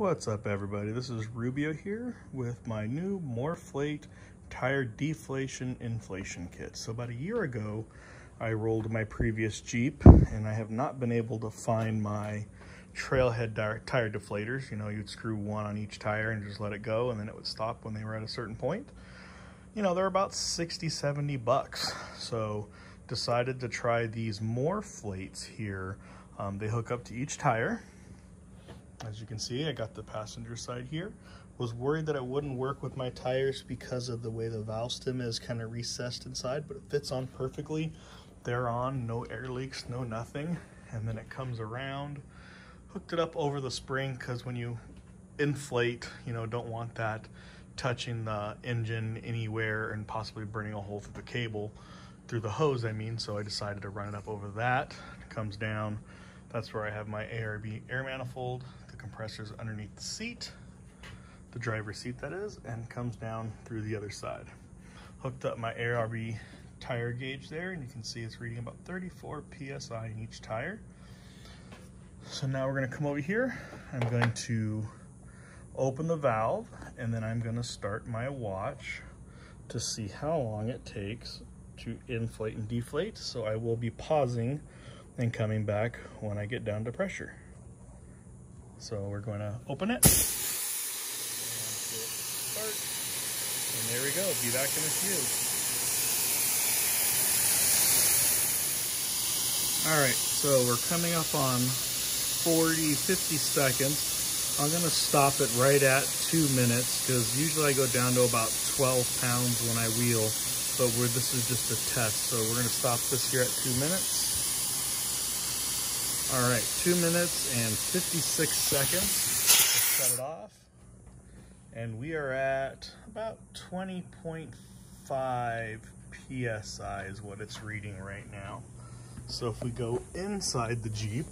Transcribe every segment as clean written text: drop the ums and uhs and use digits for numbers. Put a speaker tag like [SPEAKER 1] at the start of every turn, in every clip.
[SPEAKER 1] What's up, everybody? This is Rubio here with my new MORRFlate tire deflation inflation kit. So about a year ago, I rolled my previous Jeep and I have not been able to find my trailhead tire deflators. You know, you'd screw one on each tire and just let it go and then it would stop when they were at a certain point. You know, they're about 60, 70 bucks. So decided to try these MORRFlates here. They hook up to each tire. As you can see, I got the passenger side here. Was worried that it wouldn't work with my tires because of the way the valve stem is kind of recessed inside, but it fits on perfectly. They're on, no air leaks, no nothing. And then it comes around, hooked it up over the spring because when you inflate, you know, don't want that touching the engine anywhere and possibly burning a hole through the cable, through the hose, I mean. So I decided to run it up over that. It comes down. That's where I have my ARB air manifold. The compressor's underneath the seat, the driver's seat that is, and comes down through the other side. Hooked up my ARB tire gauge there, and you can see it's reading about 34 PSI in each tire. So now we're gonna come over here. I'm going to open the valve, and then I'm gonna start my watch to see how long it takes to inflate and deflate. So I will be pausing and coming back when I get down to pressure. So we're going to open it and start, and there we go. Be back in a few. All right, so we're coming up on 40, 50 seconds. I'm gonna stop it right at 2 minutes because usually I go down to about 12 pounds when I wheel, but this is just a test. So we're gonna stop this here at 2 minutes. All right, 2 minutes and 56 seconds. Let's shut it off. And we are at about 20.5 PSI is what it's reading right now. So if we go inside the Jeep,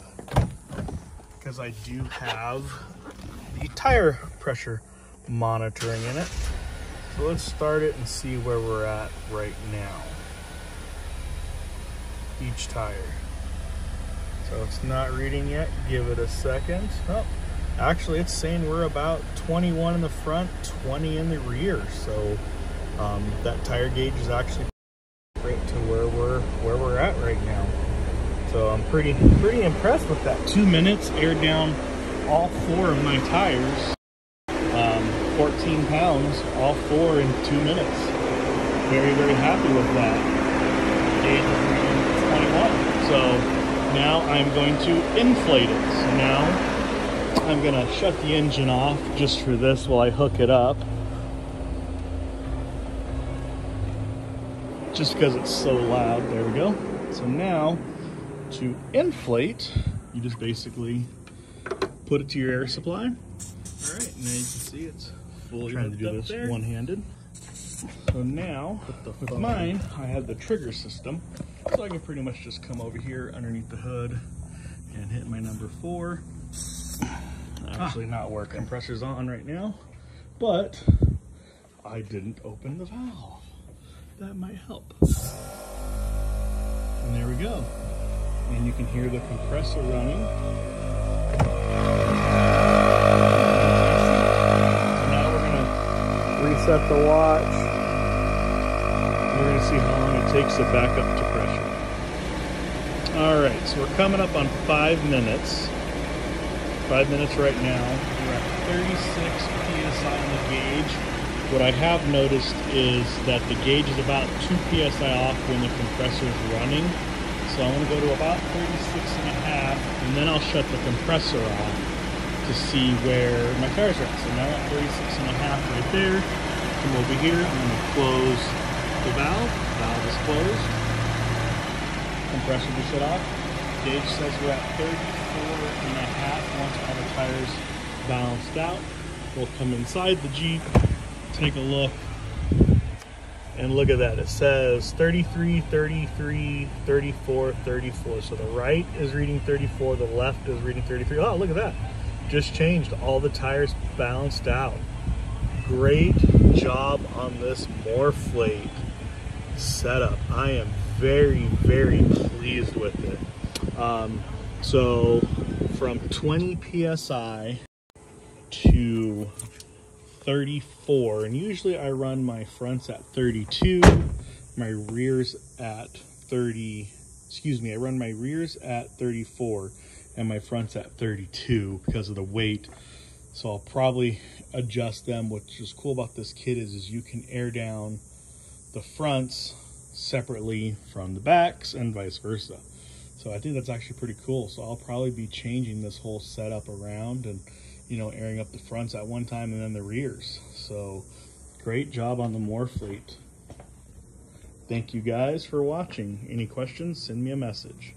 [SPEAKER 1] because I do have the tire pressure monitoring in it. So let's start it and see where we're at right now. Each tire. So it's not reading yet. Give it a second. Oh, actually it's saying we're about 21 in the front, 20 in the rear. So that tire gauge is actually right to where we're at right now. So I'm pretty impressed with that. 2 minutes, aired down all 4 of my tires. 14 pounds, all 4 in 2 minutes. Very, very happy with that. Gauge is reading 21. So now I'm going to inflate it. So now I'm gonna shut the engine off just for this while I hook it up. Just because it's so loud. There we go. So now to inflate, you just basically put it to your air supply. All right, now you can see it's fully hooked up there. Trying to do this one-handed. So now, with mine, I have the trigger system. So I can pretty much just come over here underneath the hood and hit my number 4. Actually not working. Compressor's on right now, but I didn't open the valve. That might help. And there we go. And you can hear the compressor running. So now we're gonna reset the watch. We're gonna see how long it takes to back up to pressure. All right, so we're coming up on 5 minutes. 5 minutes right now. We're at 36 PSI on the gauge. What I have noticed is that the gauge is about 2 PSI off when the compressor is running. So I'm gonna go to about 36.5, and then I'll shut the compressor off to see where my tires are at. So now at 36.5 right there. Come over here, I'm gonna close the valve. Valve is closed. Compressor to shut off. Gauge says we're at 34.5 once all the tires balanced out. We'll come inside the Jeep, take a look, and look at that. It says 33, 33, 34, 34. So the right is reading 34, the left is reading 33. Oh, look at that. Just changed. All the tires balanced out. Great job on this MORRFlate setup. I am very, very pleased with it. So from 20 PSI to 34, and usually I run my fronts at 32, my rears at 30, I run my rears at 34 and my fronts at 32 because of the weight. So I'll probably adjust them. What's just cool about this kit is you can air down the fronts separately from the backs and vice versa. So I think that's actually pretty cool. So I'll probably be changing this whole setup around and, you know, airing up the fronts at one time and then the rears. So great job on the MORRFlate. Thank you guys for watching. Any questions, send me a message.